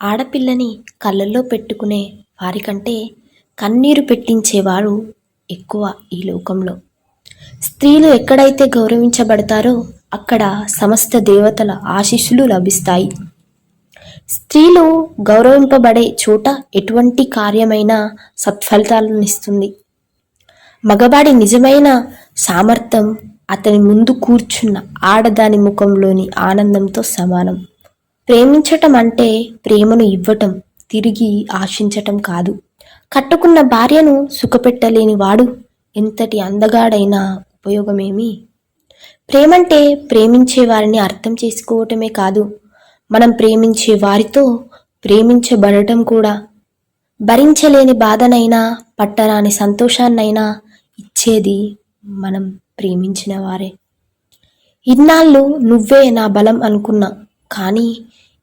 ఆడపిల్లని కళ్ళల్లో పెట్టుకునే వారికంటే కన్నీరు పెట్టించేవారు ఎక్కువ ఈ లోకంలో. స్త్రీలు ఎక్కడైతే గౌరవించబడతారో అక్కడ సమస్త దేవతల ఆశీస్సులు లభిస్తాయి. స్త్రీలు గౌరవింపబడే చోట ఎటువంటి కార్యమైనా సత్ఫలితాలనిస్తుంది. మగవాడి నిజమైన సామర్థ్యం అతని ముందు కూర్చున్న ఆడదాని ముఖంలోని ఆనందంతో సమానం. ప్రేమించటం అంటే ప్రేమను ఇవ్వటం, తిరిగి ఆశించటం కాదు. కట్టుకున్న భార్యను సుఖపెట్టలేని వాడు ఎంతటి అందగాడైనా ఉపయోగమేమి? ప్రేమంటే ప్రేమించే వారిని అర్థం చేసుకోవటమే కాదు, మనం ప్రేమించే వారితో ప్రేమించబడటం కూడా. భరించలేని బాధనైనా పట్టరాని సంతోషాన్నైనా ఇచ్చేది మనం ప్రేమించిన వారే. ఇన్నాళ్ళు నువ్వే నా బలం అనుకున్నా, కానీ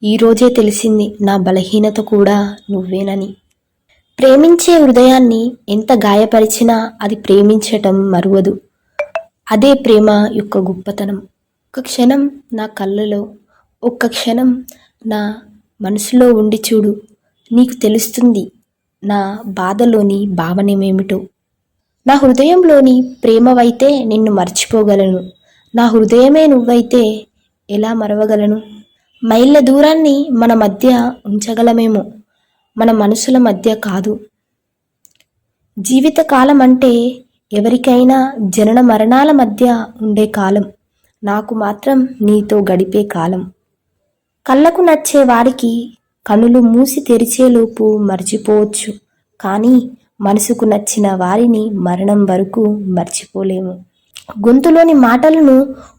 ఈరోజే తెలిసింది నా బలహీనత కూడా నువ్వేనని. ప్రేమించే హృదయాన్ని ఎంత గాయపరిచినా అది ప్రేమించటం మరువదు. అదే ప్రేమ యొక్క గొప్పతనం. ఒక క్షణం నా కళ్ళలో, ఒక్క క్షణం నా మనసులో ఉండి చూడు, నీకు తెలుస్తుంది నా బాధలోని భావనమేమిటో. నా హృదయంలోని ప్రేమవైతే నిన్ను మర్చిపోగలను, నా హృదయమే నువ్వైతే ఎలా మరవగలను? మైళ్ళ దూరాన్ని మన మధ్య ఉంచగలమేమో, మన మనసుల మధ్య కాదు. జీవితకాలం అంటే ఎవరికైనా జనన మరణాల మధ్య ఉండే కాలం, నాకు మాత్రం నీతో గడిపే కాలం. కళ్ళకు నచ్చే వారికి కనులు మూసి తెరిచేలోపు మర్చిపోవచ్చు, కానీ మనసుకు నచ్చిన వారిని మరణం వరకు మర్చిపోలేము. గొంతులోని మాటలను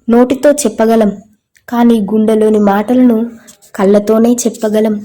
నోటితో చెప్పగలం, కానీ గుండెలోని మాటలను కళ్ళతోనే చెప్పగలం.